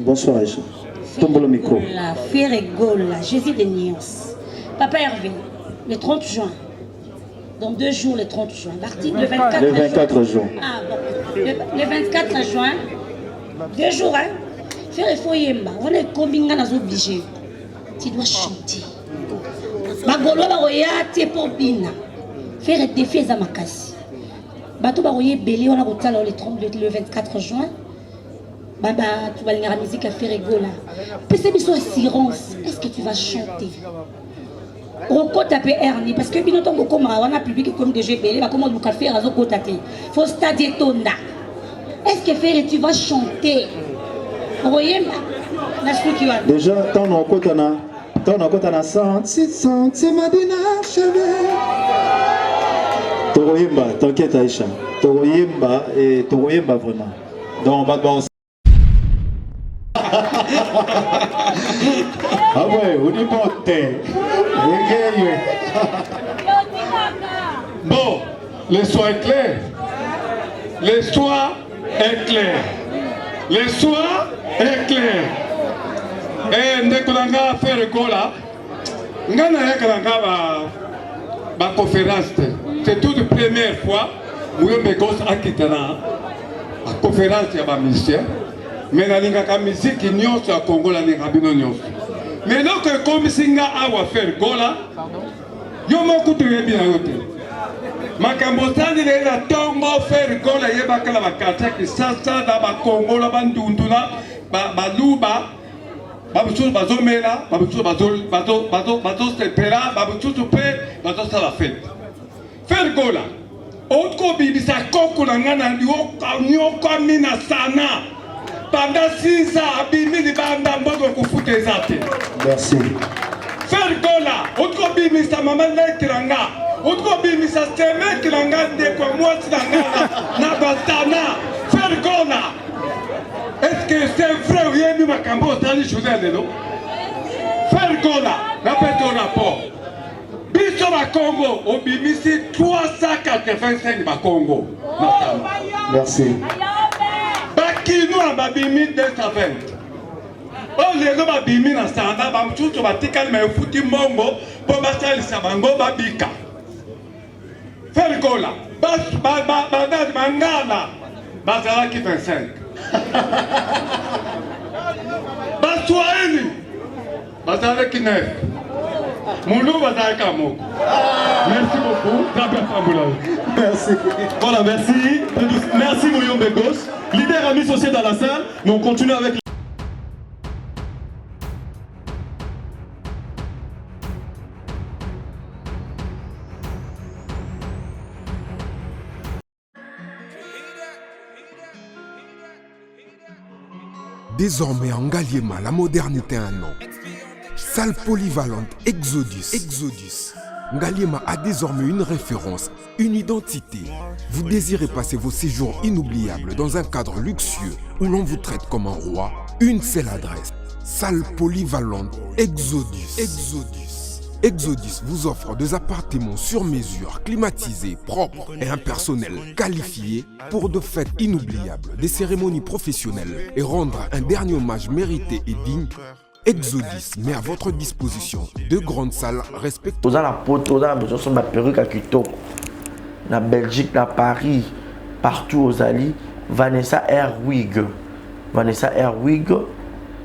Bonsoir Aïcha. Tombe le micro. La Ferregola, Jésus de Nyons. Papa Hervé, le 30 juin. Dans 2 jours, le 30 juin. Le 24, le 24 juin. Ah bon. Le 24 juin. 2 jours, hein. Faire Foyemba. On est combien obligé. Tu dois chanter. Bagolo baroya te pour bina. Faire défi à Makasi. Bato baroye belé on a le 24 juin. Baba, tu vas lire la musique à Ferregola. Puis c'est assurance. Est-ce que tu vas chanter? Roko tape Ernie parce que binoto beaucoup ma wana public comme des jeux belé va comment du café razo kotate. Faut stade tonda. Est-ce que Ferre tu vas chanter? Voyez la structure. Déjà tant on kotana c'est Madina cheveux. Toroyemba, t'inquiète Aïcha. Toroyemba et Toroyemba vraiment. Donc on va ah ouais, on y monte. Bon, l'histoire est claire. L'histoire est claire. L'histoire est claire. Et nous avons fait le coup là. Nous avons fait la conférence. C'est toute la première fois que nous avons quitté la conférence de la mission. Mais nous avons musique qui est au Congo. Mais donc, comme si nous avons fait le coup là, nous avons fait bien. Makambosani le la tombo faire gola yeba kala bakata ki sasa da ba Congo la bandundula ba luba ba butu bazomela ba butu bazo sepera ba butu pe bazo sala fête faire gola otko bibisa koko na ngana nyoko mina sana pendant 6 ans abimi li banda mbogo kufuta ezate. Merci. Faire gola otko bibisa mama lekiranga Outro bimisa seme qui l'engage de quoi moi si na bastana faire gola. Est-ce que c'est vrai ou yémi makambo tali chouzé de l'eau? Faire gola, rappelle ton rapport. Biso ma Congo, au bimisi 385 ma Congo. Merci. Bakino a babimi 220. Oh les gens babimi na sanda bamchucho batikali me futi mongo po basali sabango babika. Faire gola, badad mangala, bazala qui 25. Baswahili, bazala qui 9. Moulou bazala kamoko. Merci beaucoup. Merci. Voilà, merci. Merci Mouyombe Gauche. Leader ami associé dans la salle, mais on continue avec. Désormais en Ngaliema, la modernité a un nom. Salle polyvalente Exodus. Ngaliema a désormais une référence, une identité. Vous désirez passer vos séjours inoubliables dans un cadre luxueux où l'on vous traite comme un roi? Une seule adresse. Salle polyvalente Exodus. Exodus vous offre des appartements sur mesure, climatisés, propres et un personnel qualifié pour de fêtes inoubliables, des cérémonies professionnelles et rendre un dernier hommage mérité et digne. Exodus met à votre disposition 2 grandes salles respectueuses. Dans la poto, dans la perruque à Kitoko, na Belgique, na Paris, partout aux alliés, Vanessa Airwig.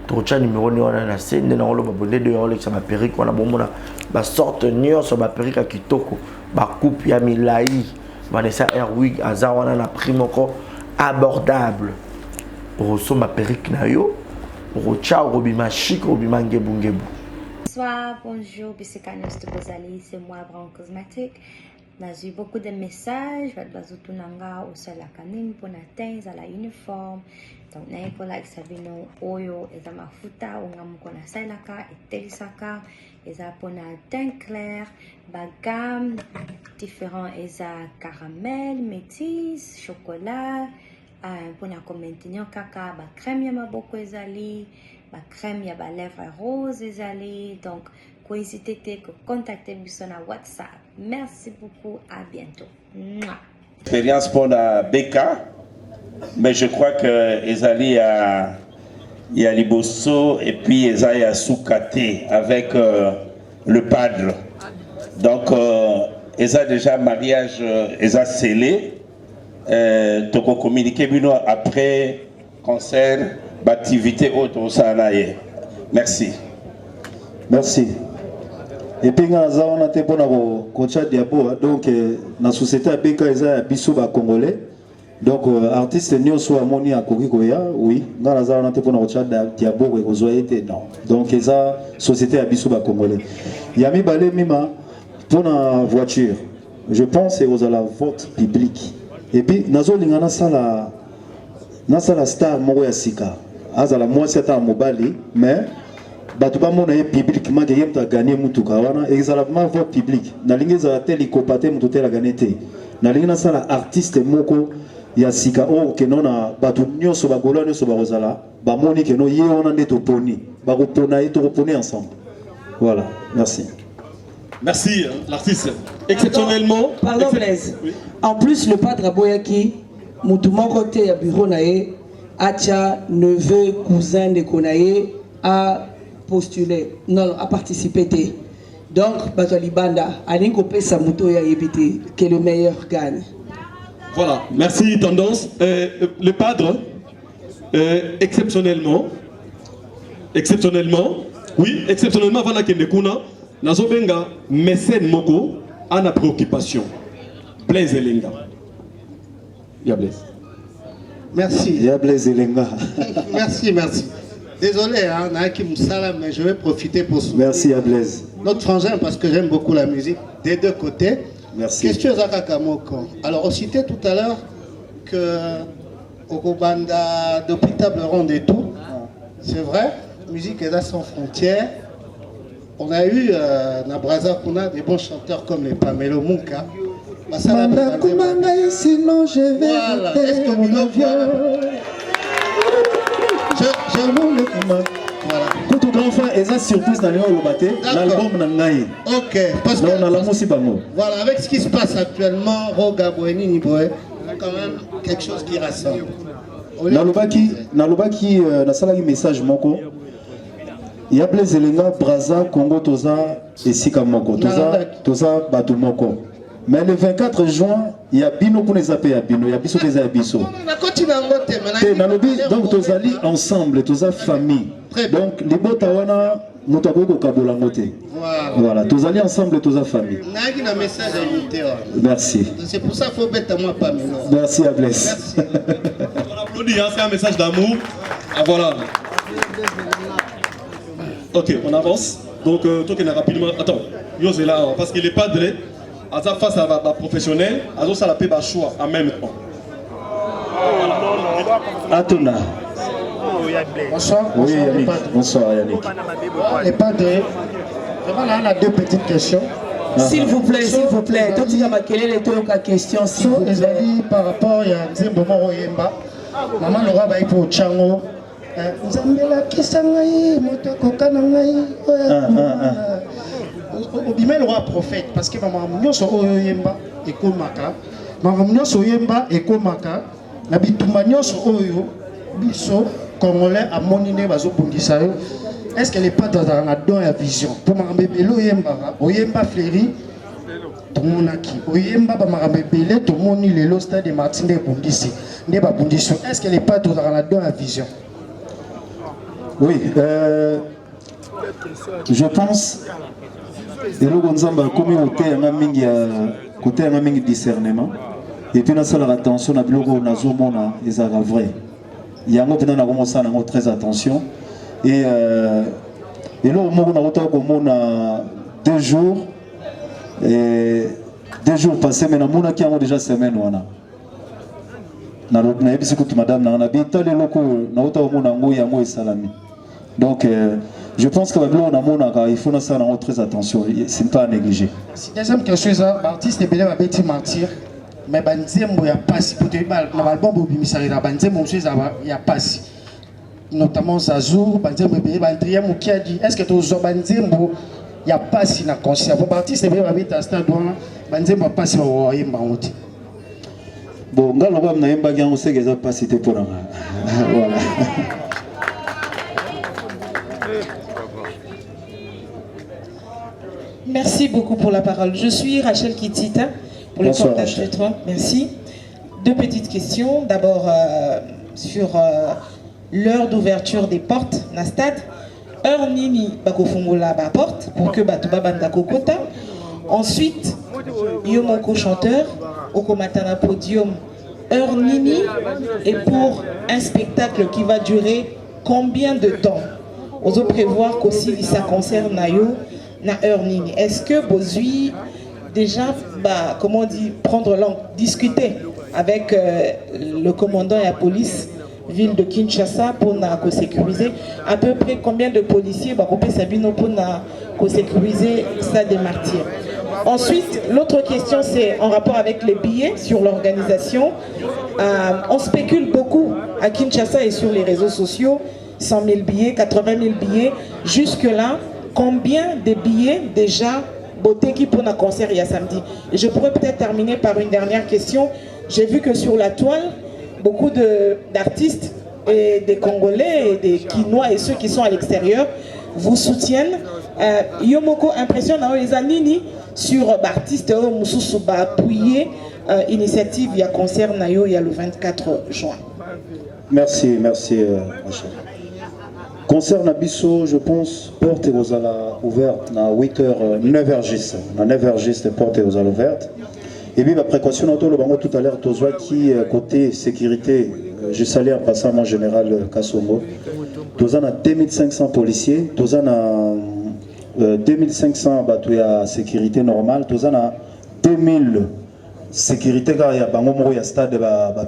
Trocha numéro ni wana na scène na olo babonde de olo ça ma perruque wana bomona ba sorte nion sur ma perruque à Kitoko ba coupe ya milai Vanessa Airwig aza wana na prix moko abordable roso ma perruque na yo rocha robima chic robima ngebu. Bonsoir, bonjour, Bissekanos de Bozali, c'est moi, Brown Cosmétique. J'ai eu beaucoup de messages, Bazutunanga, au sol la canine, pour atteindre à la uniforme. Donc, n'a pas like Sabino, Oyo, et à ma futa, ou n'a pas la salaka, et telisaka, et à pour la teint clair, bagam, différents, et à caramel, métis, chocolat, pour la commenter caca, ba crème, y'a beaucoup ezali, ba crème, y'a ba lèvres rose ezali, donc, n'hésitez pas à contacter sur WhatsApp. Merci beaucoup, à bientôt. Expérience pour la BK, mais je crois que Ezali a il y a Liboso et puis Ezaya Soukate avec le padre. Donc, Eza déjà mariage, Eza scellé. Donc, on communique après concert, activité autre au Sanaye. Merci. Merci. Et puis, on a été pour la Diabo. Donc, la société a bien qu'Eza Bissou Congolais. Donc, artiste Nio soit moni à Korikoya, oui. Dans la zone, on a été pour la Diabo et aux OET, non. Donc, Eza société à Bissou Congolais. Yami Balé Mima pour la voiture. Je pense que c'est la vote publique. Et puis, nazo lingana sala star moko ya sika. Azala mwasi ata mobali, mais bato ba mona ye publiquement que yemta gagner mutuka wana exactement vote public. Na lingi za tel ikopate mutu tel gagner te. Na lingi na sala artiste moko ya sika o ke nona bato nyoso ba gola nyoso ba rozala ba moni ke no ye ona ndeto poni. Ba ko pona et to poni ensemble. Voilà, merci. Merci, l'artiste. Exceptionnellement. Pardon, Blaise. Oui. En plus, le padre Aboyaki, mon côté à bureau naé, Acha, neveu, cousin de Konaé, a postulé, non, a participé. Donc, Batali Banda, Alinko Pesa Muto ya Yebite, que le meilleur gagne. Voilà, merci, tendance. Le padre, exceptionnellement, oui, exceptionnellement, voilà qu'il Kuna. Nazobenga mécène moko a na préoccupation. Blaise Elenga. Ya Blaise. Merci. Ya Blaise Elenga. Merci. Désolé, hein, Naaki Moussala, mais je vais profiter pour soutenir. Merci ya Blaise. Notre frangin, parce que j'aime beaucoup la musique, des deux côtés. Merci. Question Zaka Kamoko. Alors, on citait tout à l'heure que Okobanda, depuis table ronde et tout, c'est vrai, musique est là sans frontières. On a eu na Braza Kuna des bons chanteurs comme les Pamelo Munka. Sinon je vais voilà. Est-ce que mon avion je voulais comment voilà. Tout grand frère et ça surprise dans l'album Nangaï. Ok, parce que voilà, avec ce qui se passe actuellement, Roga Boeni Niboé, on a quand même quelque chose qui rassemble. Nalobaki na salaki message moko. Il y a Blaise Elenga, Braza, Congo, Toza et Sika Moko. Toza, Batu Moko. Mais le 24 juin, il y a Bino pour les appeler à Bino. Il y a Bisso des Abisso. Donc, Tozali ensemble, Toza famille. Donc, les Botawana, nous t'avons au Kabolangote. Voilà, Tozali ensemble, Toza famille. Merci. C'est pour ça qu'il faut mettre à moi pas maintenant. Merci à Blaise. On applaudit, c'est un message d'amour. Ah, voilà. Ok, on avance. Donc, toi qui es rapidement. Attends, Yo c'est là, parce qu'il n'est pas de. À sa face à la professionnelle, à ça la paix va choix en même temps. Atuna. Bonsoir. Oui, Yannick. Bonsoir, Yannick. Les padres, vraiment là, on a deux petites questions. S'il vous plaît. Toi, tu as quelle est la question, s'il vous plaît. Par rapport à Nzembo Moroyemba, maman Laura va pour Tchango. Nzambela Kisangai, Motokokana Ngai. Obimé le roi prophète, parce que maman Mnyoso Oyemba et Komaka, maman Mnyoso Oyemba et Komaka, Nabitumba Nyoso Oyo, Biso, Congolais à Monine Bazo Bundisayo. Est-ce qu'elle n'est pas dans la don et la vision? Pour maman bébé Oyemba, Oyemba Fléry, tout le monde a qui Oyemba, maman bébé, tout le monde est le stade de Martine Bundisi, Neba Bundiso. Est-ce qu'elle n'est pas dans la don et la vision? Oui, je pense. Et le Gonzamba comme côté un mingi discernement et puis on a ça attention à blogo na zomona et ça va vrai. Il y a un autre na commencé à avoir très attention et là au moment on a autant comme on a 2 jours passés mais na mona qui a déjà semaine wana. Na na ebisi kutu madame na bita le loko na autant on a ngoya ngo salami. Donc je pense qu'il faut faire très attention, ce n'est pas à négliger. Deuxième question, l'artiste est bien un martyr, mais il n'y a pas si pour l'album, il n'y a pas si. Notamment Zazour, qui a dit est-ce que tu as dit il n'y a pas si na conscience. Pour l'artiste est bien un stade où il n'y a pas si bon, on a pas cité pour voilà. Merci beaucoup pour la parole. Je suis Rachel Kitita pour le portage de 3. Merci. Deux petites questions. D'abord sur l'heure d'ouverture des portes na stade. Heure nini bakofungola ba porte pour que batuba banda kokota. Ensuite, yomoko chanteur au matana podium. Heure nini et pour un spectacle qui va durer combien de temps? On doit prévoir qu'aussi ça concerne Nayo na heure nini. Est-ce que Bozui déjà comment on dit prendre langue, discuter avec le commandant et la police ville de Kinshasa pour sécuriser à peu près combien de policiers Sabino pour sécuriser ça des martyrs. Ensuite, l'autre question c'est en rapport avec les billets sur l'organisation. On spécule beaucoup à Kinshasa et sur les réseaux sociaux, 100 000 billets, 80 000 billets. Jusque-là, combien de billets déjà beauté qui pour un concert il y a samedi? Et je pourrais peut-être terminer par une dernière question. J'ai vu que sur la toile, beaucoup d'artistes et des Congolais et des Quinois et ceux qui sont à l'extérieur vous soutiennent. Yomoko impressionne les anini sur l'artiste Moussou appuyer initiative il y a concert Nayo il y a le 24 juin. Merci Rachel. Concert Nabiso, je pense, porte aux ala ouverte à 8h, 9h juste. À 9h juste, porte aux ala ouverte. Et puis, la précaution, tout à l'heure, qui côté sécurité, je salue en passant mon général Kassomo. Nous avons 2500 policiers, nous avons 2500 à sécurité normale, nous avons 2000 sécurité car il y a bango ya stade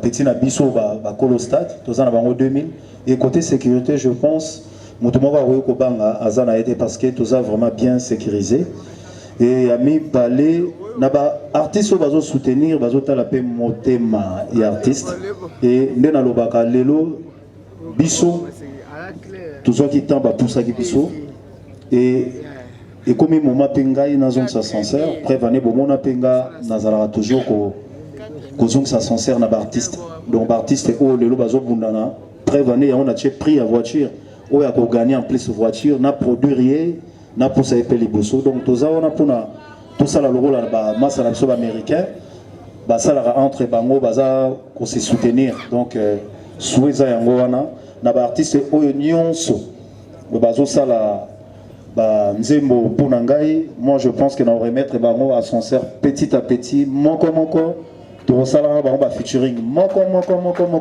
petit na biso kolo stade, nous avons 2000. Et côté sécurité, je pense, Moutoumova ko banga azana été parce que tout ça vraiment bien sécurisé. Et ami balé naba artiste bazo soutenir bazo tala pe motema et artiste et ndena lobaka lelo biso tout ça qui tamba pour ça qui biso et comme moment pengai na zone sa sincère prévané bomona penga nazala toujours ko zone sa sincère na artiste donc artiste o lelo bazo bundana prévané on a pris à voiture ou a gagner en plus voiture na produire na pour ça épée liboso donc tout ça on a pour tout ça la logo là ba massa la américain ba ça la entre bango baza ko se soutenir donc soueza yango wana na ba artiste oyo nyonso bazo sala ba nzembo pour ngai moi je pense que na remettre bango à son sert petit à petit moko to sala bango ba featuring moko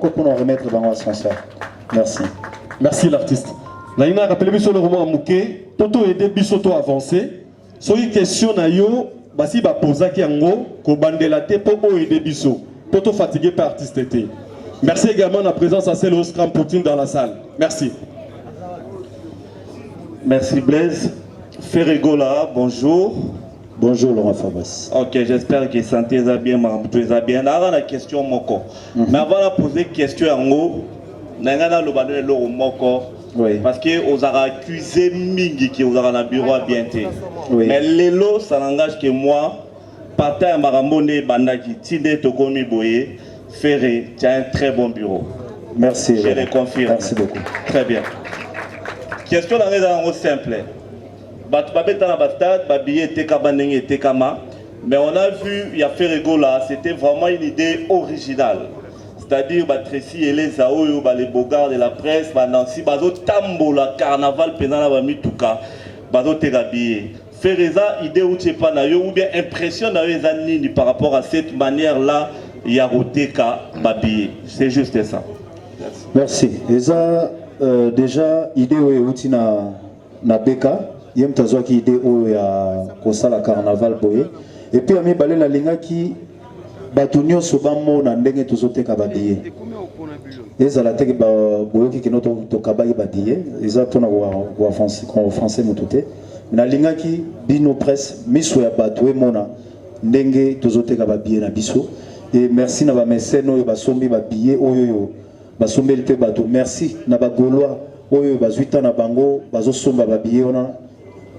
pour nous remettre bango à son sert. Merci l'artiste. Là il a rappelé sur le roman Mouké toto aider bisoto avancer. Soki question na yo basi ba posaki yango ko bandela te po aider biso. Toto fatigué par artiste été. Merci également de la présence à celle Oscar Poutine dans la salle. Merci. Merci Blaise. Ferregola, bonjour. Bonjour Laurent Fabas. Ok, j'espère que santé bien, Maramoutou bien. Là, la question moko. Mais avant de poser question en haut, nangana lo badone lo moko. Oui. Parce que vous avez accusé mingi qui vous avez un bureau à bienté. Oui. Mais l'élo, ça n'engage que moi. Partant à Marambone, Bandaki, Tide Tokomi Boye, Ferré, tu as un très bon bureau. Merci. Je le confirme. Merci beaucoup. Très bien. Question dans les simple. Mais on a vu, il y a Ferrego là, c'était vraiment une idée originale. C'est-à-dire, Tracy et les Aoyo, les Bogards de la presse, Nancy, Bazo Tambo, la carnaval, Pénala, Bamituka, Bazo Tegabié. Ferreza, idée ou Tchepanayo, ou bien impression par rapport à cette manière-là, Yaroteka, Babié. C'est juste ça. Merci. Et ça, déjà, idée où tu na Beka, yem tazo ki idée où ya kosala carnaval boye. Et puis, ami balé la linga qui batunyo sobamo na ndenge tozoteka babiye. Ezala teke ba boyoki kino to kabaye badiye. Eza tona wa français mutute. Na linga ki bino presse miso ya batwe mona ndenge tozoteka babiye na biso. Et merci na ba mécène oyo basombi babiye oyo basombi pe bato. Merci na ba Gaulois oyo bazuita na bango bazosomba babiye ona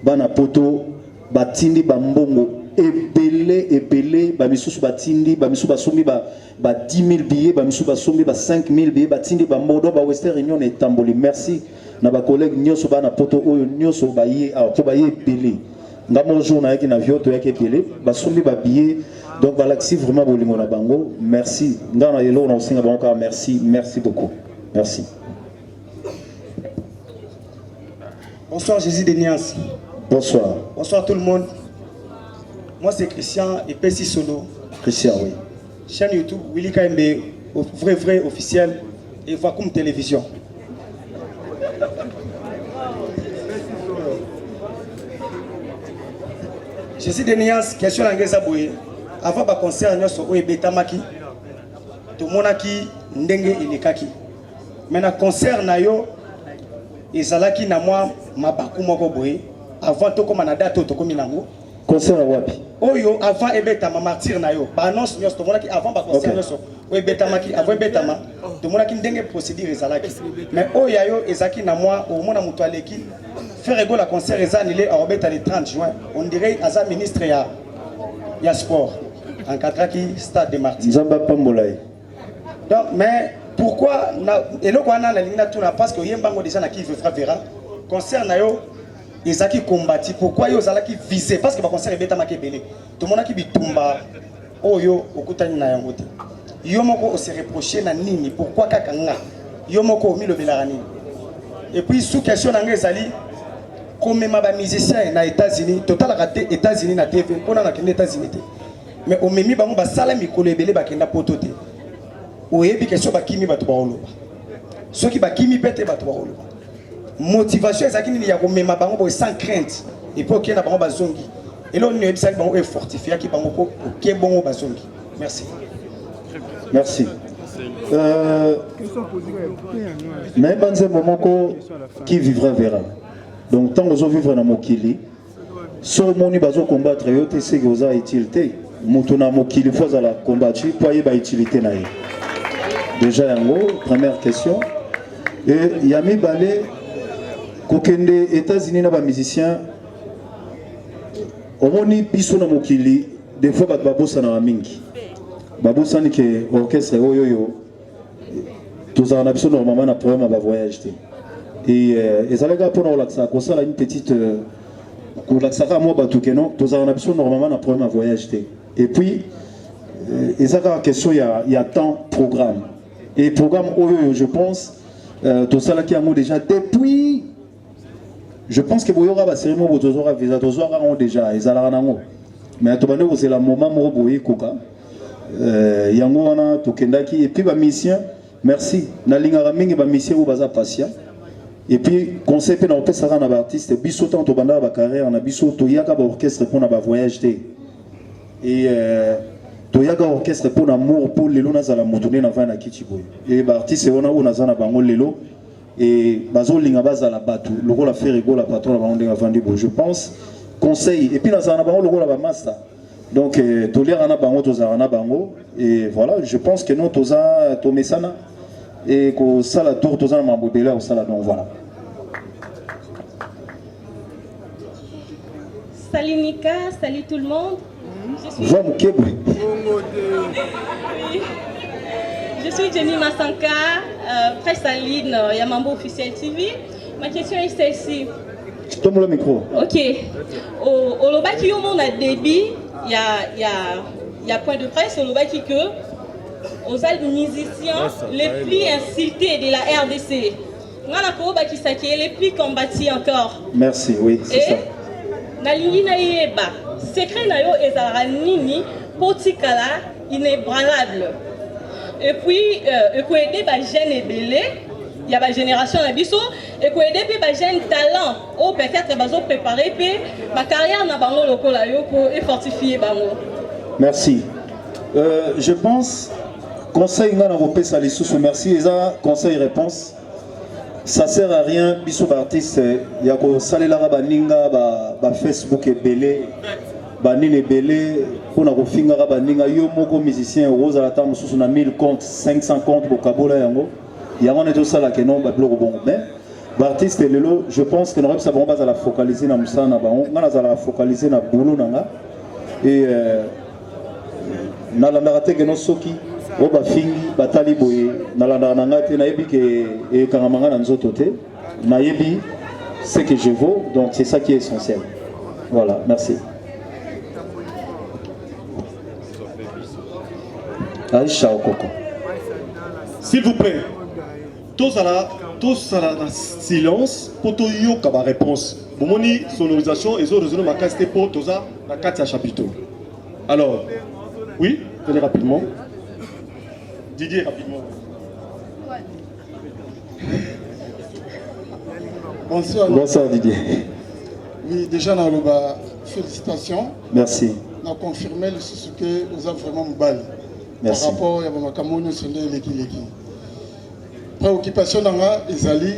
bana poto batindi bambongo ebele bamisusu batindi bamisu basombi ba 10 000 billets bamisu basombi ba 5 000 billets batindi bambodo ba Western Union etamboli. Merci na ba collègue nyoso bana poto oyo nyoso baye to baye ebele ngamo jour na yaki na vio to yaki pele basombi ba billet donc balaxi vraiment bolingo na bango merci ngana yelo na osinga bango ka merci beaucoup merci. Bonsoir Jésus de Nias. Bonsoir. Bonsoir tout le monde. Moi c'est Christian et Pessi Solo. Christian, oui. Chaîne YouTube Willy KMB, vrai officiel et Vacuum Télévision. Jésus de Nias, question à Ngezaboué. Avant le concert, nous sommes au Betamaki. Tout le monde a qui ndenge ilikaki. Maintenant concert na yo ezalaki na moi mabaku moko boye avant to koma na date to komi nango concert à wapi oyo avant ebetama martyr na yo ba annonce nyos to monaki avant ba concert nyos o ebetamaki avant ebetama to monaki ndenge procédure ezalaki mais oyo yo ezaki na moi au mona mutu aleki faire ego la concert ezanile a obeta le 30 juin on dirait aza ministre ya sport en katraki stade de martyr Nzamba Pambolai. donc mais pourquoi eloko wana na lingina tuna parce que yembango déjà na qui veut verra concert na yo ezaki combattu pourquoi yo zalaki visé parce que ba concert ebeta makebele tout monde qui bitumba oyo okutani na yango te yo moko o se reprocher na nini pourquoi kaka nga yo moko o milobela nini et puis sous question na ngezali comme ma ba musicien na États-Unis total raté États-Unis na TV pona na kende États-Unis te mais o memi bango ba sala mikolo ebele ba kenda poto te oyebi question bakimi bato baoloba soki bakimi pete bato baoloba motivation ezaki nini ya komema bango boye sans crainte et puis okenda bango bazongi elo nini oyebisaki bango efortifiaki bango po oke bongo bazongi merci mais banze momoko qui vivra verra donc tant que vivre na mokili so moni bazo combattre yo te seki oza utilité moto na mokili faut la combattre po ayeba utilité na ye. Déjà yango première question et yami balé kokende États-Unis na ba musicien omoni biso na mokili des fois ba babosa na mingi babosa ni ke orchestre oyo tous en absolu normalement na problème ba voyage et ezalaka pour na relaxer ko sala une petite ko relaxer moi ba tout que non tous en absolu normalement na problème à voyage et puis ezalaka question il y a tant programme. Et programme OYO, je pense, tout ça là qui a déjà depuis, je pense que vous aurez la cérémonie, vous aurez visa, vous aurez déjà, ils allaient mais à tout moment c'est le moment où vous voyez Koka, yango wana tokendaki et puis ba mission, merci, na linga ramingi ba mission ou baza patient, et puis conseil pe na opé ça na ba artiste, biso tant to banda ba carrière na biso to yaka ba orchestre pour na ba voyage et toyaka orchestre pour l'amour pour lelo nazala motone na vana kitiboy et ba artiste wana o nazana bango lelo et bazo linga bazala batu loko la faire ego la patron la bango ndenga vandi bo je pense conseil et puis nazana bango loko la ba master donc tolera na bango tozala na bango et voilà je pense que non toza to mesana et ko sala tour toza na mambobela au sala donc voilà. Salut Nika, salut tout le monde. Je suis Jenny Massanka, presse en ligne Yamambo Officiel TV. Ma question est celle-ci. Donne le micro. Ok. Au Lobaki, on a débit, il y a point de presse au Lobaki que aux musiciens les plus insultés de la RDC. On a les plus combattus encore. Merci, oui, c'est ça. Nalingi na yeba secret na yo ezara nini potikala inébranlable et puis ko aider ba jeune ebele ya ba génération na biso et ko aider pe ba jeune talent au peut-être bazo préparer pe ba carrière na bango lokola yo pour fortifier bango. Merci. Je pense conseil ngana kopesa lisusu merci eza conseil réponse. Ça sert à rien, biso artiste, il y a ko salela baninga ba Facebook ebele, ba nini ebele, pour na ko finga baninga yo moko musicien rose à la table sous na 1000 comptes, 500 comptes pour kabola yango. Yango ne to sala que non ba bloko bon mais ba artiste lelo, je pense que n'aurait pas bon base à la focaliser na musana ba on na za la focaliser na boulot nanga et na la narate que non soki o ba fingi batali boye nalanda nanga te na yebi ke e kangamanga na nzoto te na yebi ce que je vaux donc c'est ça qui est essentiel. Voilà, merci. Aïcha Okoko. S'il vous plaît, tous à la silence pour tout yoka ma réponse. Pour mon sonorisation, ils ont résolu ma casse pour tous à la 4 chapiteau. Alors, oui, venez rapidement. Didier, rapidement. Bonsoir. Bonsoir Didier. Oui, déjà, félicitations. Merci. On a confirmé ce que nous avons vraiment balle. Merci. Par rapport à Makamono sur les préoccupation d'Anga, Izali,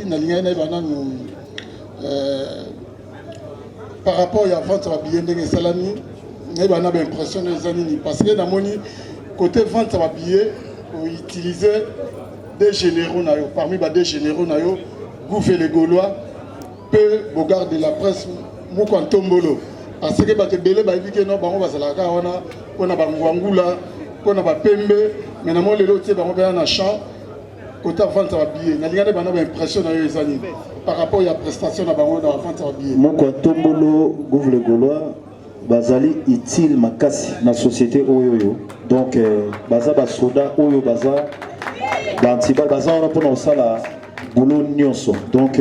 par rapport à la vente de billets de Salami, nous avons l'impression de les parce que dans mon côté vente de billets, on utilisait des généraux, parmi les généraux, Gouffé les Gaulois, peu Bogard de la presse, Moukantombolo. Parce que les bélés, ils ont on a Bangouangula, on a Pembe, mais nous avons les lots, on a un champ. Côté vente de billets, nous avons l'impression par rapport à la prestation de la vente de billets. Moukantombolo, Gouffé les Gaulois, Bazali utile makasi na société Oyoyo. Donc, Baza Basoda, Oyo Baza, Bantiba, Baza, on a pour nous ça la boulot nyonso. Donc,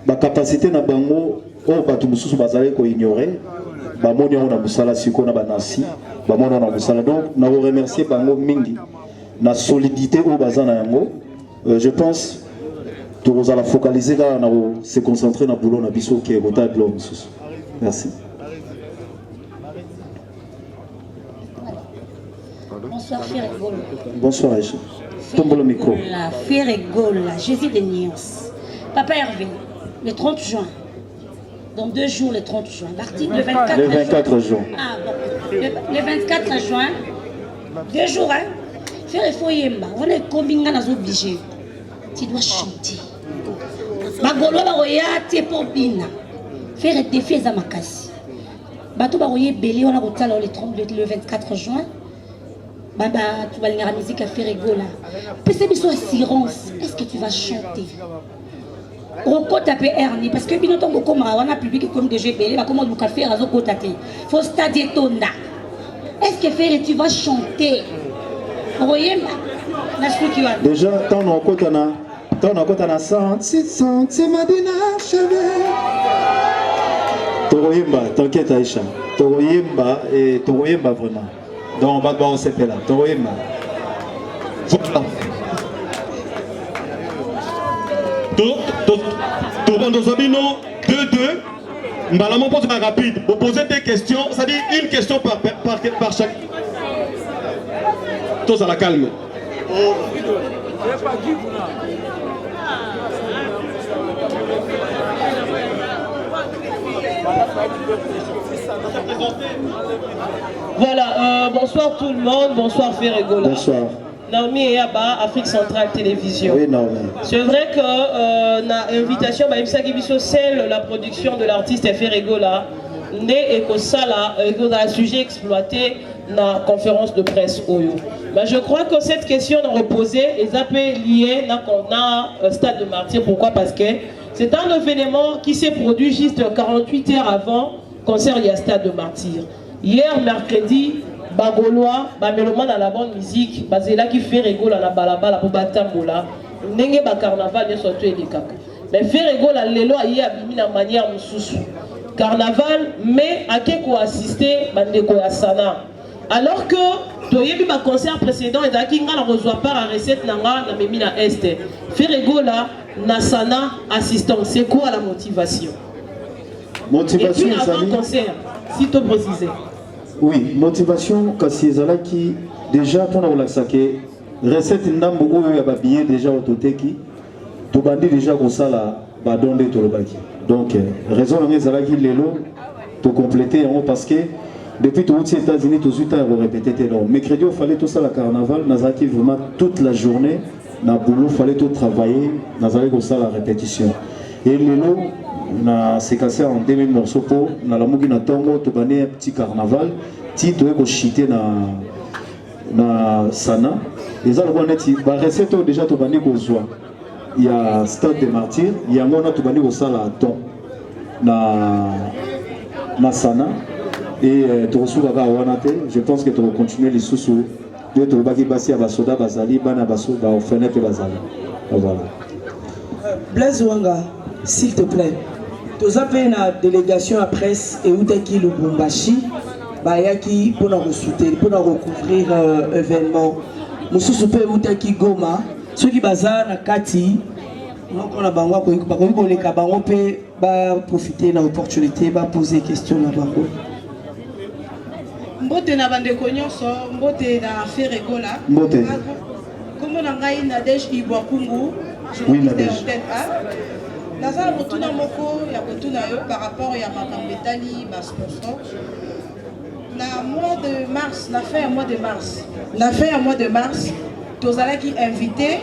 la capacité na bango, oh, batu mususu bazali ko ignorer, bamoni on a musala siko na banasi, bamoni on a musala. Donc, na remercier bango mingi, na solidité au baza na yango. Je pense, tout vous allez focaliser là, se concentrer na boulot na biso qui est bota de l'homme mususu. Merci. Bonsoir Ferregola. Bonsoir Aïcha. Tombe le micro. Ferregola, Jésus de Nyons. Papa Hervé, le 30 juin. Dans 2 jours, le 30 juin. Martin, le 24 Le 24 juin. Ah bon. Le 24 juin. 2 jours, hein. Ferregola, on est combien obligé. Tu dois chanter. Bagolo baroya te pour bina. Faire des défis à Makasi. Bato baroye belé on a retala le 24 juin. Baba tu vas lire la musique à Ferregola. Pese biso assurance. Est-ce que tu vas chanter? Roko tape Ernie parce que bino tongo koma wana public comme de jeu belé ba comment du café razo kotate. Faut stade tonda. Est-ce que Ferre tu vas chanter? Royema. La structure. Déjà tant on kotana on a côté na 100 c'est Madina cheveux. Toroyemba, t'inquiète Aïcha. Toroyemba et Toroyemba vraiment. Donc on va s'appeler là. Toroyemba. Voilà. Tout dans Zabino 2-2. Mbalamon pose ma rapide. Vous posez des questions, ça dit une question par chaque. Tous à la calme. Voilà, bonsoir tout le monde, bonsoir Ferregola. Bonsoir. Naomi Eyaba, Afrique Centrale Télévision. Oui, Naomi. C'est vrai que na invitation, c'est la production de l'artiste Ferregola, né et que ça là, un sujet exploité dans la conférence de presse Oyo. Mais je crois que cette question est reposée et ça peut lier dans Stade de Martyr. Pourquoi? Parce que c'est un événement qui s'est produit juste 48 heures avant concert il y a Stade de Martyr. Hier, mercredi, Bagolois, Bameloman à la bonne musique, Bazela qui fait rigolo à la balabala pour Batambola, Nenge Carnaval ne soit tué des caca. Mais fait rigolo à l'élo à y abîmer la manière moussous. Carnaval, mais à qui quoi assister, Bandeko Asana. Alors que, tu as vu ma concert précédent, et d'ailleurs, on ne reçoit pas la recette Nanga, na Memi na Est. Fait rigolo à Nasana assistant. C'est quoi la motivation? Motivation, et puis avant le concert, si tu précises. Oui, motivation, kasi ezala qui déjà pour la saké recette ndambo oyo ya babillé déjà autoteki to bandi déjà ko sala ba donde to lobaki. Donc raison nga ezala qui lelo to compléter parce que depuis tout aux États-Unis tout suite à répéter non. Mercredi il fallait tout ça la carnaval nazaki vraiment toute la journée na boulot fallait tout travailler nazaki ko sala la répétition. Et lelo na séquencé en 2000 morceaux pour na la mugi na tongo to bané un petit carnaval ti to ko chiter na sana les autres boneti ba recette déjà to bané ko zoa il y a Stade de Martyr il y a ngona to bané ko sala ton na sana et tosuka wanate. Je pense que tu vas continuer les sous-sous. Tu vas basi à basoda bazali bana baso ba fenêtre bazali. Voilà. Blaise Wanga, s'il te plaît. Tu as fait une délégation à presse et où t'es le Bumbashi, bayaki pour nous recouvrir événement. Monsieur Soupé où t'es Goma, ceux qui bazar na Kati, on a bangwa ko les kabango peut profiter de l'opportunité, va poser questions na bango. Mbote na bande konyonso, mbote na Ferregola. Mbote. Comme on a gagné Nadège Ibwakungu, oui, Nadège. Naza motuna moko ya kotuna yo par rapport à Makambetali, ma sponsor. Na mois de mars, la fin à mois de mars, tozala qui invité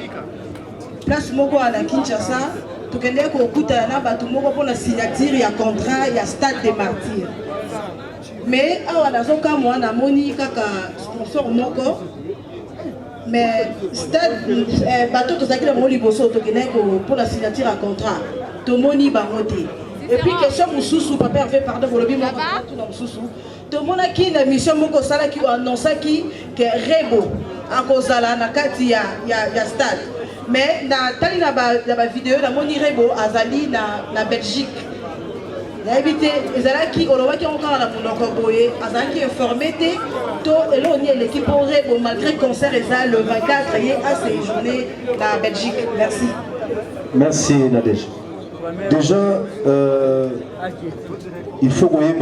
place moko à la Kinshasa, tokende ko kuta na batu moko pour la signature ya contrat ya Stade des Martyrs. Mais awa nazoka moi na moni kaka sponsor moko mais stade bateau tozaki na moli boso tokende pour la signature à contrat tomoni bangote. Et puis question mususu papa Hervé pardon pour le bim tout na mususu tomona ki na mission moko sala ki annonça ki que Rebo a kozala na kati ya stade mais na tali na ba vidéo na moni Rebo azali na Belgique. L'habité, ils allaient qui, on voit qui encore la Monaco-Boé, ils qui informé to et là on est l'équipe malgré le concert et ça le 24 à ces journées la Belgique. Merci. Merci Nadège. Déjà, il faut qu'on ait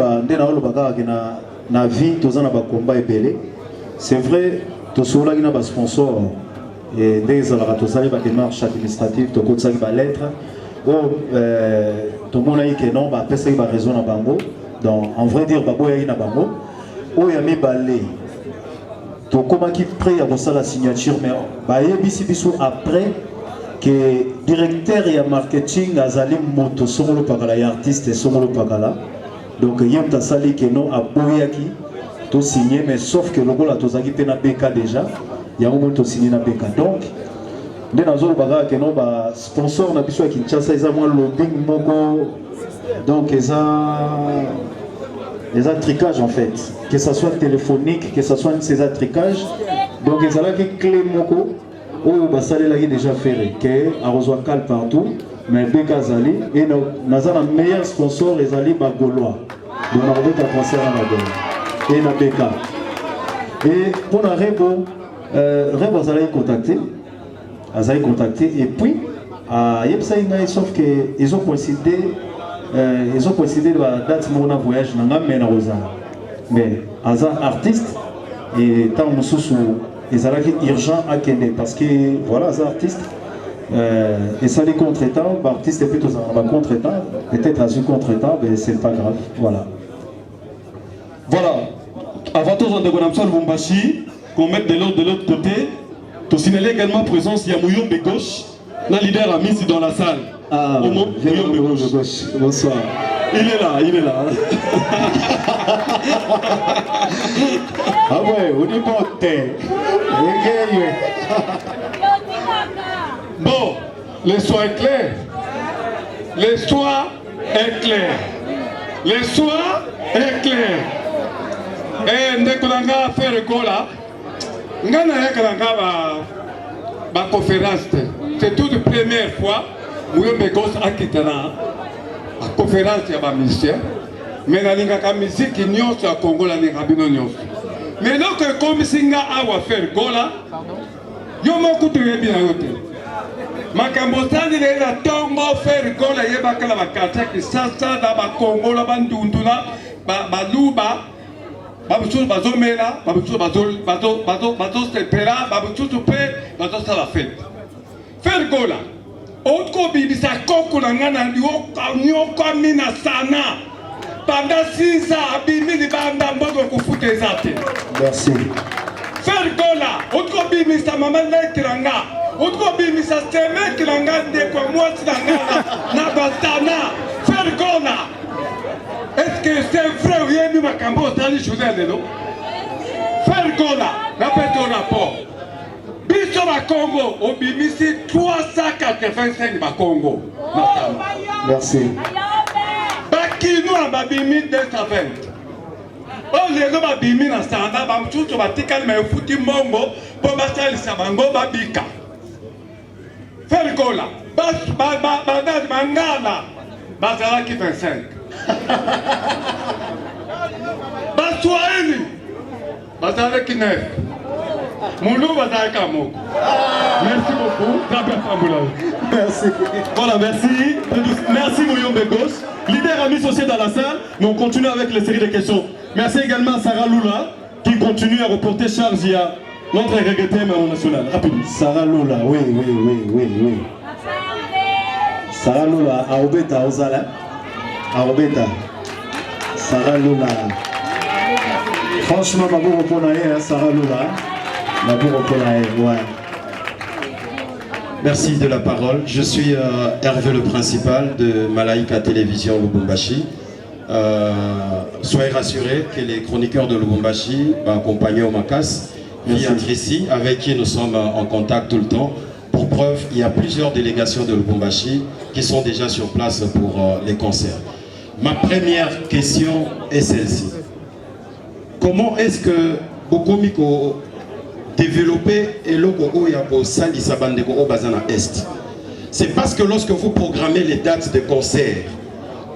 na vie, tous en a combat et belé. C'est vrai, tous ceux qui ont des sponsors et des démarches administratives, tous ceux qui ont des lettres. Tout le monde a dit que non, personne n'a raison à Bango. Donc, en vrai dire, Babo est à Bango. Oh, il y a mis balé. Donc, comment qui prêt à voir la signature, mais il y a bisou après que directeur et marketing a zali moto sur le pagala et artiste sur le pagala. Donc, il y a un sali que non à Boyaki, tout signé, mais sauf que le gars a tout ça qui est na BK déjà. Il y a un moment tout signé na BK. Donc, nous avons un sponsor na biso ya Kinshasa, ils ont un lobbying moko, donc ils ont un tricage en fait, que ce soit téléphonique, que ce soit ces tricage, donc ils ont un clé moko, où ils ont déjà fait, que arrosoir cal partout, mais Beka Zali, et nous avons un meilleur sponsor, ils ont un Gaulois, donc on a un concert à Gaulois, et na Beka. Et pour la Rebo, Rebo Zali contacté. Et puis sauf qu'ils ont coïncidé de la date de mon voyage mais artiste et tant ils ont urgent à Kenya parce que voilà les artistes et ça les contretemps artistes et plutôt un contretemps peut-être à un contretemps mais c'est pas grave voilà avant tout on déconne sur le Bumbashi qu'on mette de l'autre côté. Tu signales également présence de Mouyombe Gauche, le leader a mis dans la salle. Ah, Mouyombe Gauche. Bonsoir. Il est là. Ah ouais, on est monté. Bon, l'histoire est claire. L'histoire est claire. L'histoire est claire. Et nous avons fait le goal là. Nous avons fait la conférence. C'est toute la première fois que nous avons quitté la conférence de la ministère. Mais nous avons fait la musique au Congo. Mais donc, comme si nous avons fait le goal là, nous avons fait le goal. Makambosani le la tombo faire gola yeba kala bakata ki sasa da ba Congo la bandunduna ba luba ba butu bazomela ba butu bazo stepera ba butu pe bazo sala fête faire gola otko bibisa koko na ngana nyoko mina sana pendant 6 ans abimi li banda mbogo kufuta ezate. Merci. Faire gola otko bibisa mama le kiranga Outro bimisa seme kilangande kwa mwasi na batana fergona. Est-ce que c'est vrai ou yemi makambo tali chudele no? Fergona, répète au rapport. Biso ba Congo au bimisi 385 ba Congo. Merci. Ba bakinu na babimi 220 o lelo babimi na sanda bamususu batikali ma efuti mbongo mpo basalisa bango babika ferikola bangala bazalaki 25 baswahili bazalaki 9 Moulou bazalaki moko. Merci beaucoup. Merci. Voilà, merci. Merci Mouyombe Gos. Leader a mis aussi dans la salle, mais on continue avec les séries de questions. Merci également à Sarah Lula qui continue à reporter charge à notre regretté national. Rapidement. Sarah Lula, oui. Sarah Lula, Aobeta Ozala. Aobeta. Sarah Lula. Franchement, ma vous reconnaissez, Sarah Lula. Ma vous reconnaissez, ouais. Merci de la parole. Je suis Hervé le principal de Malaika Télévision Lubumbashi. Soyez rassurés que les chroniqueurs de Lubumbashi vont accompagner Omakas, via Tracy, avec qui nous sommes en contact tout le temps. Pour preuve, il y a plusieurs délégations de Lubumbashi qui sont déjà sur place pour les concerts. Ma première question est celle-ci. Comment est-ce que Bokomiko développer et logo yako sali sabandeko au bazana est? C'est parce que lorsque vous programmez les dates de concert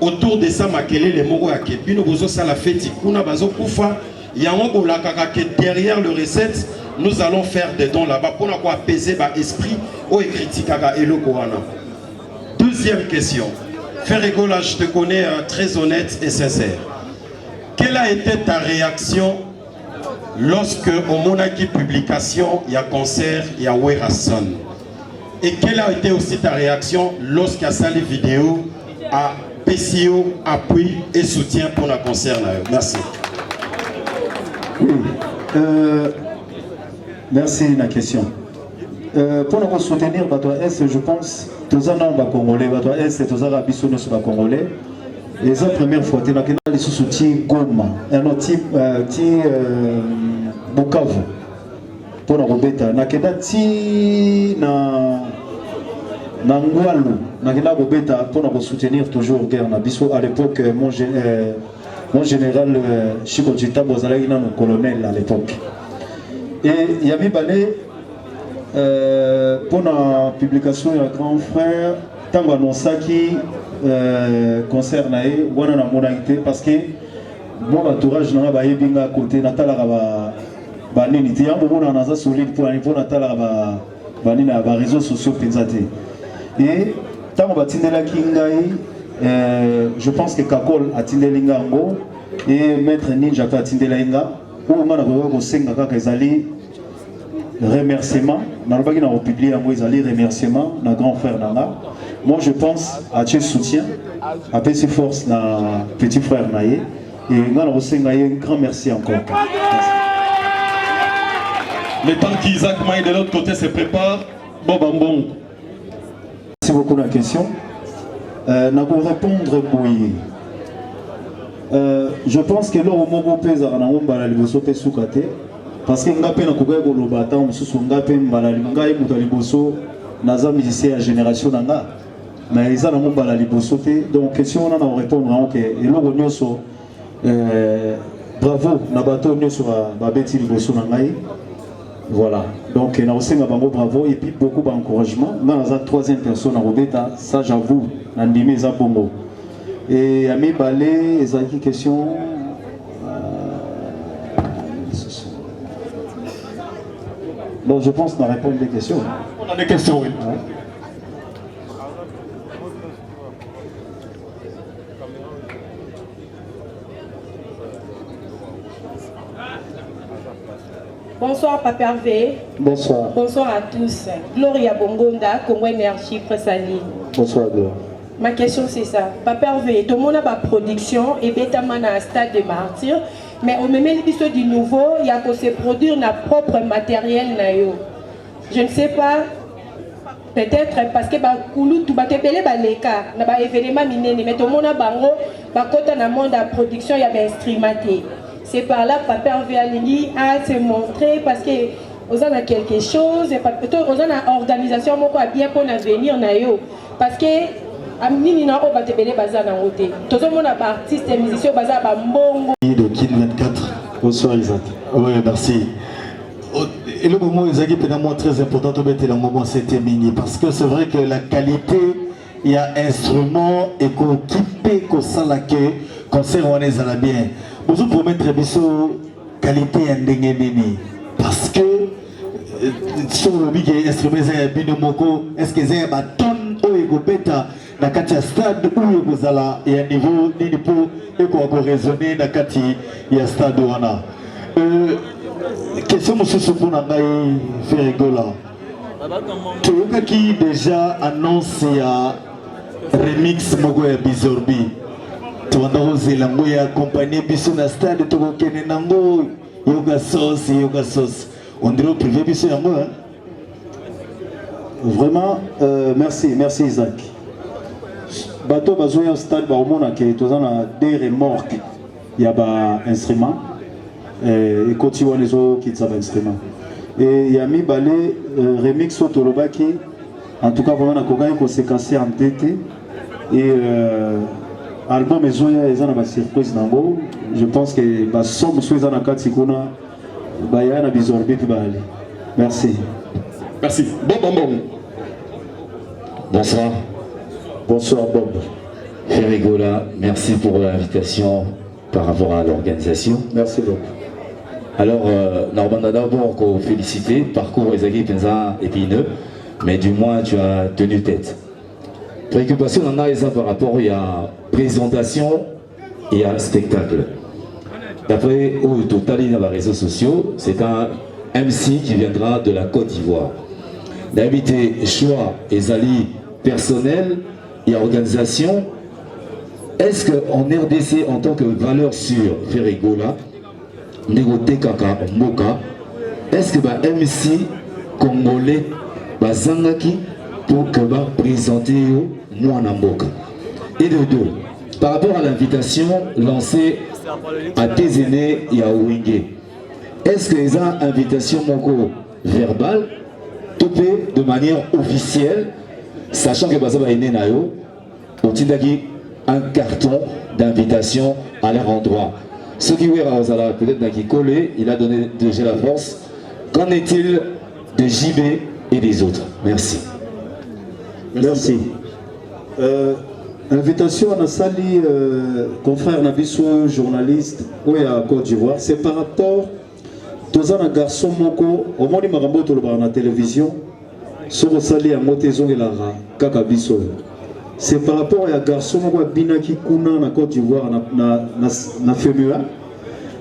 autour de ça makele les moko ya kebino bozo sala feti kuna bazo kufa yango la kaka que derrière le recette nous allons faire des dons là-bas pour quoi apaiser ba esprit au critique kaka et logo wana. Deuxième question. Ferregola, je te connais très honnête et sincère. Quelle a été ta réaction lorsque au Monaki publication, il y a concert, il y a Werason? Et quelle a été aussi ta réaction lorsqu'il y a ça les vidéos à PCO, appui et soutien pour le concert? Merci. Oui. Merci de la question. Pour nous soutenir, je pense que tous les Congolais, tous les Congolais, et c'est la première fois que nous avons soutien Goma, un autre type Bukavu. Pour nous rebêter, nous avons Nangwalu, nous avons pour nous soutenir toujours guerre. À l'époque, mon général Chico Chita Bozalaki, notre colonel à l'époque. Et il y a pour la publication de grand frère, tant qu'on annonce qui concerne wana na monalité parce que mon entourage n'a pas été à côté natala ba nini te yango mona naza solide pour natala ba nini ba réseaux sociaux penzate et tant on va tindela kingai je pense que Kakol a tindela ngango et maître Ninja a tindela inga pour mana ko senga kaka ezali remerciement na lobaki na publier yango ezali remerciement na grand frère nanga. Moi je pense à tes soutien, à tes forces na petit frère naïe et un grand merci encore. Le temps qu'Isaac Maï de l'autre côté se prépare, bon. Merci beaucoup la question. N'a pour répondre oui. Je pense que là au moment où pèse na omba la liboso pe sukate parce que ngapé na kokoya ko lobata mususu ngapé mbala ngai muto liboso naza musicien à génération nanga. Mais ils ont un la libosoté. Donc, question on a répondre ok. Et l'eau nyoso bravo nabato nyoso babeti liboso nangai. Voilà. Donc, on a aussi un bravo et puis beaucoup d'encouragement. Dans la troisième personne à Robeta, ça j'avoue, n'andimé za bongo. Et ami balé, ils ont une question. Donc, je pense qu'on a répondu des questions. On a des questions, oui. Ouais. Bonsoir Papa Hervé. Bonsoir. Bonsoir à tous. Gloria Bongonda, Congo Énergie, Pressaline. Bonsoir Gloria. Ma question c'est ça. Papa Hervé, tout le monde a ma production et bétamana à un stade de martyr. Mais au même épisode du nouveau, il y a pour se produire notre propre matériel. Je ne sais pas. Peut-être parce que Koulou tout bakebele baleka na ba événement minene mais tout le monde a bango ba kota na monde de production il y a instrumenté. C'est par là Papa Hervé Alingi a se montrer parce que vous en a quelque chose et vous en a organisation moko a bien pour l'avenir na yo parce que nini na o batebele baza na ngote tozomona ba artiste et musicien baza ba mbongo de Kin 24. Bonsoir Isaac. Oui, merci. Et le moment Isaac est vraiment très important de mettre le moment c'était mini parce que c'est vrai que la qualité il y a instrument et qu'on kipe qu'on sent la queue concert on est à bien. Bonjour pour mettre biso qualité ndenge nini parce que sur le big instrument c'est binomoko est-ce que c'est ba tonne o egopeta na kati ya stade où ekozala ya niveau nini po eko raisonner na kati ya stade wana question mosusu mpona ngai Ferigola toyokaki déjà annonce ya remix moko ya Bizorbi tobanda kozela yango ya accompagner biso na stade tokokende nango yoga sauce on dirait privé biso yango Vraiment, merci Isaac. Bateau besoin au stade baromona que tous en des remorques il y a ba instrument et continue les autres qui savent instrument et il y a mis balé remix autolobaki en tout cas vraiment na koga ko séquencer en tête et album ezoya ezana ba surprise nango je pense que ba somme soit na kati kuna ba ya na Bizorbi puis ba aller merci. Merci. Bon. Bonsoir. Bonsoir Bob. Ferigola, merci pour l'invitation par rapport à l'organisation. Merci Bob. Alors, Normanda d'abord qu'on féliciter, parcours Ezagi Penza épineux, mais du moins tu as tenu tête. Préoccupation en a par rapport à présentation et à spectacle. D'après au total dans les réseaux sociaux, c'est un MC qui viendra de la Côte d'Ivoire. D'inviter choix et zali personnel et organisation. Est-ce qu'en RDC, en tant que valeur sûre, Ferigola, Négoté Kaka, Moka, est-ce que MC congolais, Zangaki, pour que va présenter moi en Mboka? Et de deux, par rapport à l'invitation lancée à tes aînés et à Ouingé, est-ce que les invitations moko verbales topé de manière officielle, sachant que Bazaba est né nayo, ont-ils un carton d'invitation à leur endroit? Ce qui est peut-être qui collé, il a donné déjà la force. Qu'en est-il de JB et des autres? Merci. Merci. Invitation à Sali, confrère Nabiso, journaliste, ou à Côte d'Ivoire, c'est par rapport à un garçon moko, au moins il m'a ramboté à la télévision, sur le Sali à Motézon et Lara, Kakabiso. C'est par rapport à un garçon moko, Binaki Kuna, na Côte d'Ivoire, na Femua,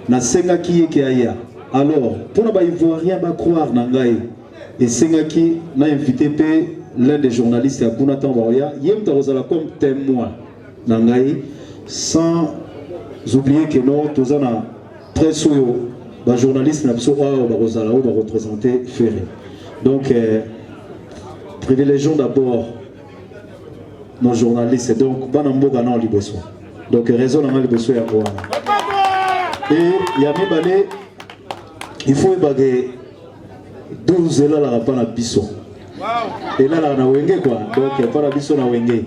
na Sengaki et Aya. Alors, pour ne pas y voir rien, croire Nangaï, et Sengaki n'a invité l'un des journalistes à Kunatan Waria, Yem Tarozala comme témoin Nangaï, sans oublier que nous, tous en a très soyo, les journalistes n'ont pas représenter Ferré. Donc, privilégions d'abord nos journalistes, donc, Banamboga non libeso. Donc, raison dans libeso ya quoi. Et Yami Balé, il faut ébaguer 12 là la rapana biso. Et là, on a wenge quoi. Donc, il n'y a pas la biso na wenge.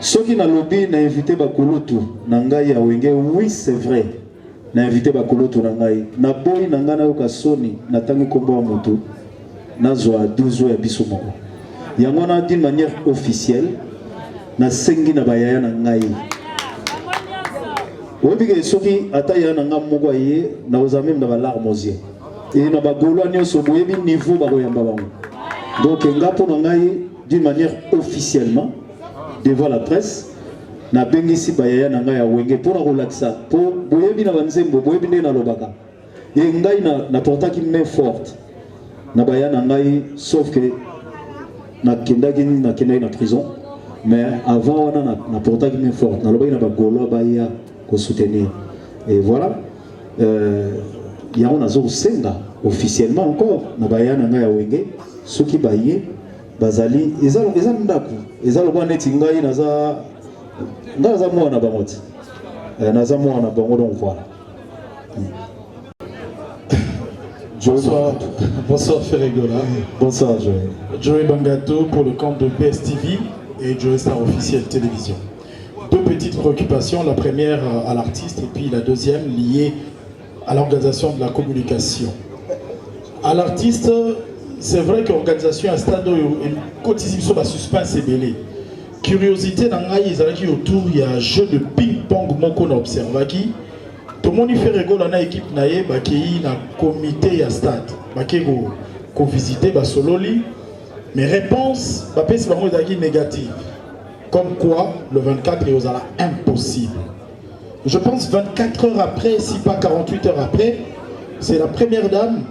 Ceux qui n'ont lobby n'a invité Bakulutu, Nangaï à wenge, oui, c'est vrai. N'a invité Bakulutu Nangaï. Na boy Nangana Yoka Sony, n'a tangi kombo à moto, n'a zoa 12 ans à biso moko. Yangona d'une manière officielle, n'a sengi na bayaya Nangaï. Webige soki ataya Nangam Mogoye, n'a osamem na balarmosier. Et na bagolo a nyoso boyebi niveau bagoyamba bango. Donc, d'une manière officiellement, devant la presse, na bengisi bayaya na ngai ya wenge pour relaxer, pour boyebi na banzembo, boyebi na lobaka. Et ngai na porta qui main forte. Na bayaya na ngai, sauf que na kendagi na prison, mais avant na porta qui main forte. Na lobaka na bagolo baya ko soutenir. Et voilà, il y a un senga officiellement encore na bayaya na ngai ya wenge. Ceux qui baillent, bazali, ils ont ndaku, ils ont le neti ngai naza moi na bangoti, naza moi na bango donc voilà. Bonsoir Ferigola. Bonsoir Joey. Joey Bangato pour le camp de BSTV. et Joe Star officiel télévision. Deux petites préoccupations, la première à l'artiste et puis la deuxième liée à l'organisation de la communication. À l'artiste, c'est vrai que l'organisation à stade une quotidienne sur la suspense est belée. Curiosité dans les autour, il y a un jeu de ping-pong qu'on observe qui tout le monde fait rigolo dans l'équipe naïe qui est un comité à stade qui est visité solo mais réponse c'est vraiment négative comme quoi le 24 est impossible. Je pense 24 heures après, si pas 48 heures après, c'est la première dame,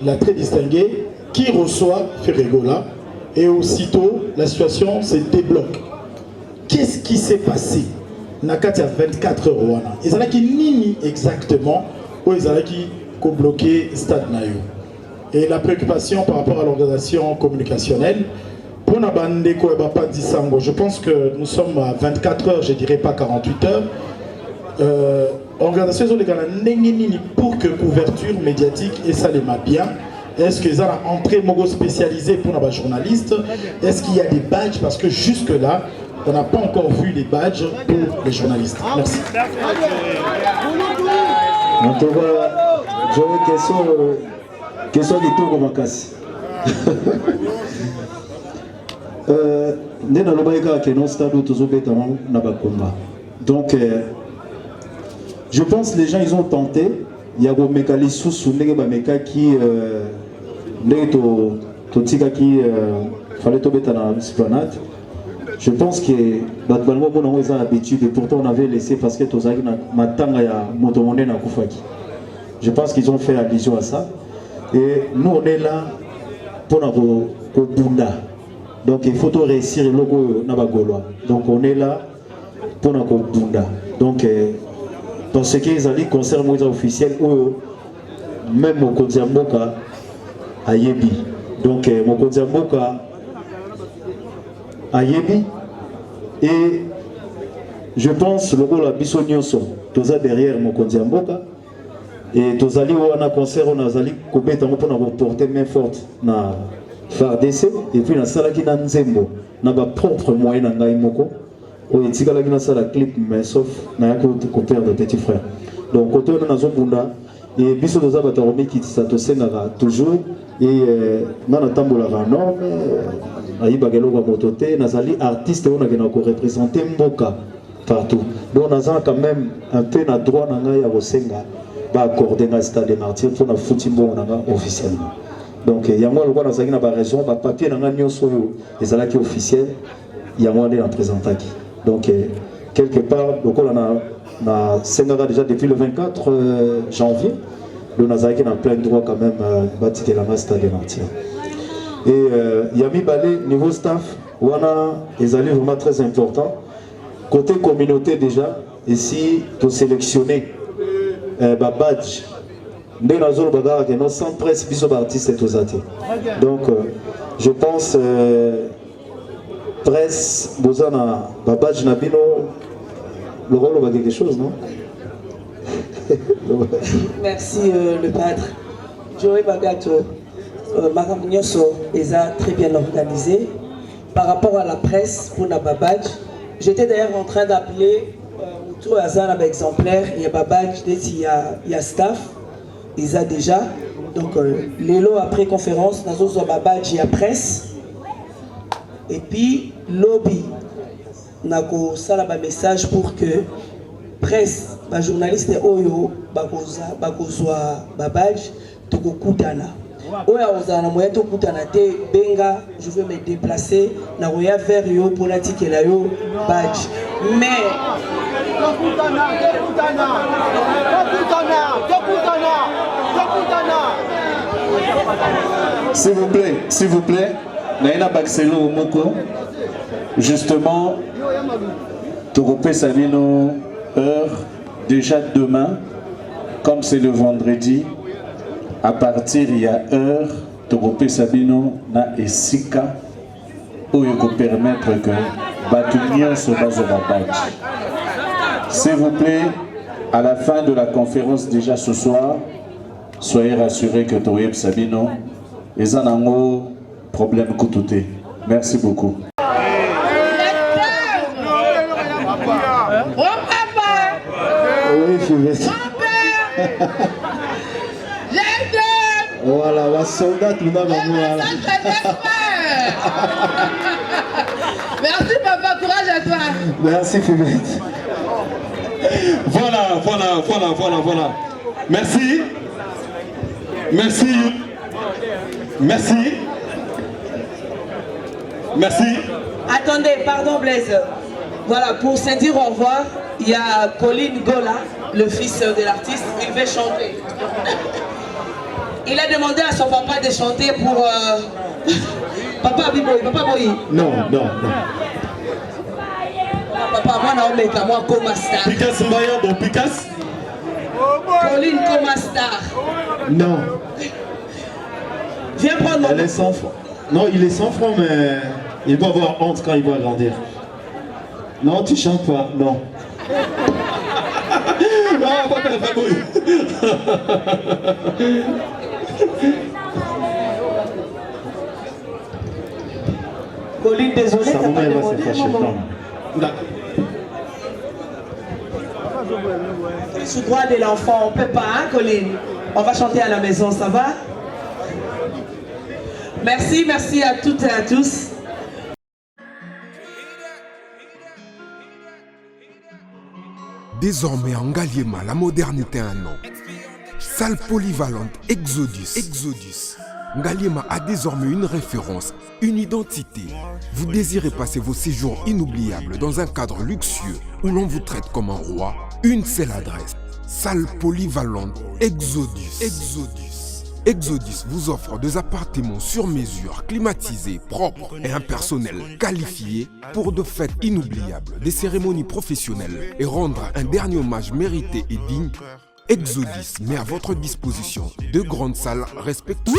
la très distinguée, qui reçoit Ferregola. Et aussitôt, la situation se débloque. Qu'est-ce qui s'est passé? Nakati a 24 heures. Ils ont nini exactement ou ils ont bloqué Stade Nayo. Et la préoccupation par rapport à l'organisation communicationnelle, pour la bande je pense que nous sommes à 24 heures, je dirais pas 48 heures. Organisation pour que couverture médiatique et ça les m'a bien. Est-ce qu'ils ont une entrée spécialisée pour les journalistes? Est-ce qu'il y a des badges? Parce que jusque-là, on n'a pas encore vu les badges pour les journalistes. Merci. En tout cas, j'aurais une question du tour de ma casse. Donc, je pense que les gens ils ont tenté. Il y a des mécanismes qui fallait tomber dans l'esplanade. Je pense que ils ont l'habitude et pourtant on avait laissé parce que je pense qu'ils ont fait allusion à ça. Et nous on est là pour nous bunda. Donc il faut réussir le logo Nabagoloa. Donc on est là pour nous bunda. Donc dans ce qui est des concerts officiels, même mon Kondiamboka a Yebi. Donc mon Kondiamboka a Yebi. Et je pense le la Bissonioso, tous derrière mon Kondiamboka. Et tous allés au concert, on a allé pour porter main forte na FARDC. Et puis na Salaki na Nzembo, na ba propre moyen na Ngaimoko. Oui, si la clip, mais sauf na copain de petit frère. Donc quand on a zobunda et biso doza bataromi qui s'atosenga toujours et nana tambola la norme ayi bagelo ba mototé nazali artiste on a représenter mboka partout. Donc on a quand même un peu na droit na ngai ya bosenga ba accorder na Stade des Martyrs pour na futimbo na officiellement. Donc yango le na zaki na ba raison ba papier na ngai nyoso yo ezalaki officiel yango on est en présentant. Donc, quelque part, on a Sénégal déjà depuis le 24 janvier. Le Nazaré a plein droit quand même bâti la Stade des Martyrs. Et Yami Balé, niveau staff, on a des alliés vraiment très importants. Côté communauté déjà, ici, pour sélectionner badge. Nous avons sans presse, bisous artistes et tous athées. Donc, je pense. Presse, Bozana, Babaj Nabino, le rôle va quelque chose, non? Merci le padre. Joey Bagato, Madame Nyoso, les a très bien organisé. Par rapport à la presse pour la Babaj, j'étais d'ailleurs en train d'appeler autour à Zana exemplaire, il y a Babaj, il y a staff, ils a déjà. Donc, les lots après conférence, nous avons Babaj, il y a presse. Et puis, lobby, nako sala ba message pour que presse, ba journaliste oyo, bakozwa babage, toko kutana. Oya ozana moya to kutana te benga, je veux me déplacer, na roya vers yo pour la tikela yo badge. Mais s'il vous plaît. Naina Baxelo Moko, justement, Toropé Savino, heure, déjà demain, comme c'est le vendredi, à partir il y a heure, Toropé Sabino na Esika, où il peut permettre que Batunion se base au badge. S'il vous plaît, à la fin de la conférence déjà ce soir, soyez rassurés que Toropé Sabino, les anango, problème Koutouté. Merci beaucoup. Fivette. Voilà, la soldat tout n'a pas moi. Merci papa, courage à toi. Merci Fivette. Voilà. Merci. Attendez, pardon Blaise. Voilà, pour se dire au revoir, il y a Colin Gola, le fils de l'artiste, il veut chanter. Il a demandé à son papa de chanter pour... Papa Boy. Non. Papa, moi, Naomeka, moi, Koma Star. Picasso, bon, Picasso. Colin Koma Star. Non. Viens prendre mon... Elle est sans francs. Non, il est sans francs, mais il va avoir honte quand il va grandir. Non, tu chantes pas, non. Colin, désolé, ça va se fâcher. Sous droit de l'enfant, on peut pas, hein, Colin? On va chanter à la maison, ça va? Merci à toutes et à tous. Désormais en Ngaliema, la modernité a un nom. Salle polyvalente Exodus. Ngaliema a désormais une référence, une identité. Vous désirez passer vos séjours inoubliables dans un cadre luxueux où l'on vous traite comme un roi? Une seule adresse. Salle polyvalente Exodus. Exodus vous offre des appartements sur mesure, climatisés, propres et un personnel qualifié pour de fêtes inoubliables, des cérémonies professionnelles et rendre un dernier hommage mérité et digne. Exodus met à votre disposition deux grandes salles respectives.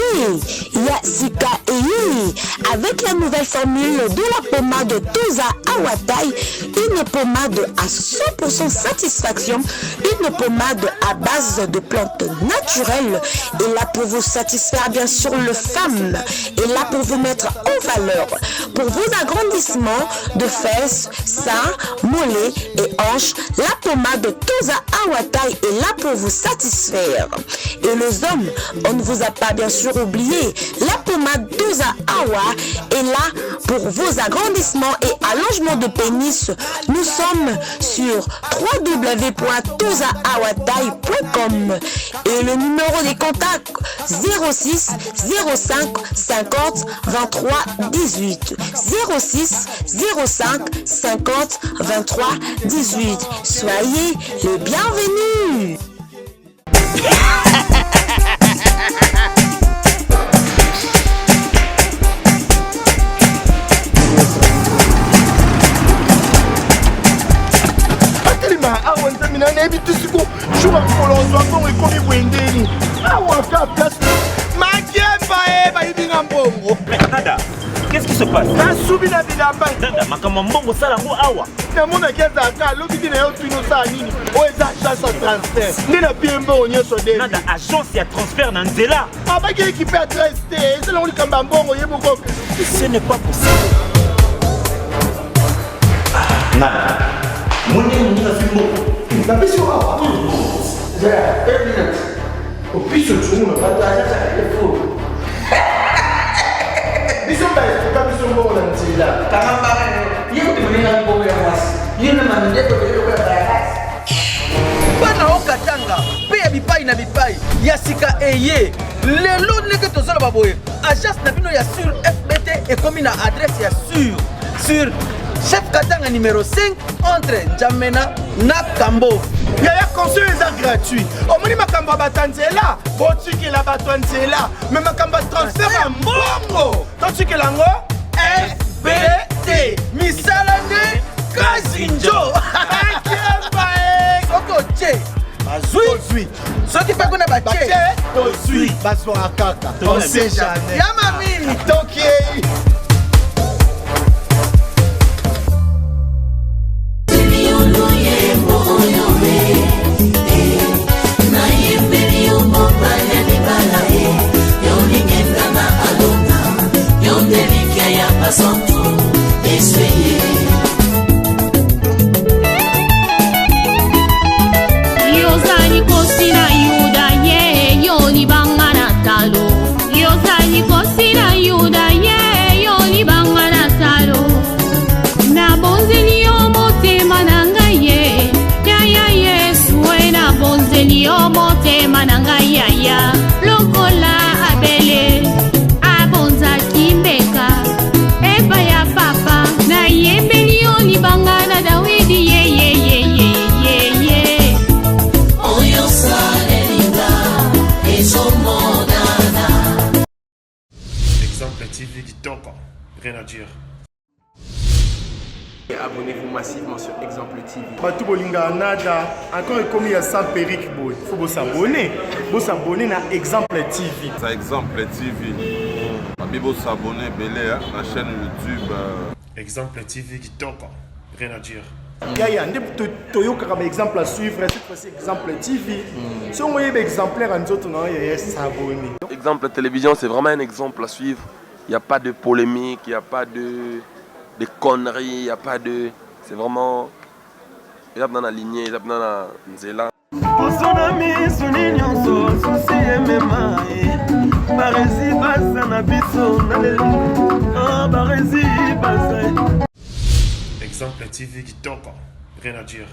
Yasika et Yumi, avec la nouvelle formule de la pommade Toza Awatai, une pommade à 100% satisfaction, une pommade à base de plantes naturelles, et là pour vous satisfaire bien sûr le femme, et là pour vous mettre en valeur, pour vos agrandissements de fesses, seins, mollets et hanches, la pommade Toza Awatai est là pour vous satisfaire. Et les hommes, on ne vous a pas bien sûr oublié, la pommade Toza Awa est là pour vos agrandissements et allongements de pénis. Nous sommes sur www.tozaawatai.com et le numéro des contacts 06 05 50 23 18 06 05 50 23 18. Soyez les bienvenus. awa nzamina nayebi tisiko jour akolonzo mbongo ekomi bwendeni awa ka place makemba bayibinga mbongo. Nada, qu'est-ce qui se passe? Nasubi na bilamba Nada, makambo mbongo sala ngo awa namonaki ezalaka lobi ntina yo twino osala nini oyo eza agence ya transfert nde na pie mbongo nyonso de Nada, agence ya transfert na nzela abaki ekipe adresse te ezalango likambo ya mbongo yeboko. Ce n'est pas possible. Nada, mwenye fimbo napesi yo awa opiso tumu na pataja telefone biso baesuka biso mbongo na nzela kangambaka yekotemonena mbongo ya mwasi yena mandekoteyokoyabayakasi bana okatanga mpe ya bipai na bipai ya sika eye lelo ndenge tozoloba boye agence na bino ya sur fbt ekomi na adresse ya sur chef Katanga numéro 5 entre Njamena na Kambo. Yaya conseil eza gratuit. Omoni makambo ya bato nzela, botikela bato nzela, me makambo ya transfert ya mbongo. Totikela ngo FBT. Misala nde Kazinjo. Akemba Soko che. Bazui. Soki pe kuna bache. Tozui. Bazwa kaka. On sait jamais. Yama mimi. Tokiei. TV Kitoko, rien à dire. Et abonnez-vous massivement sur Exemple TV. Batou Bolinga Nada, encore comme il y a ça Peric Boy. Il faut vous s'abonner. Vous s'abonner à Exemple TV. Ça Exemple TV. Vous s'abonner belé à la chaîne YouTube. Exemple TV Kitoko, rien à dire. Il y a un exemple à suivre, cette fois-ci Exemple TV. Si on voit exemplaire en autres, il y a s'abonner. Exemple télévision, c'est vraiment un exemple à suivre. Il n'y a pas de polémique, il n'y a pas de conneries, il n'y a pas de... C'est vraiment... Il y a dans la lignée, il y a dans la nzela. Exemple TV Kitoko, rien à dire.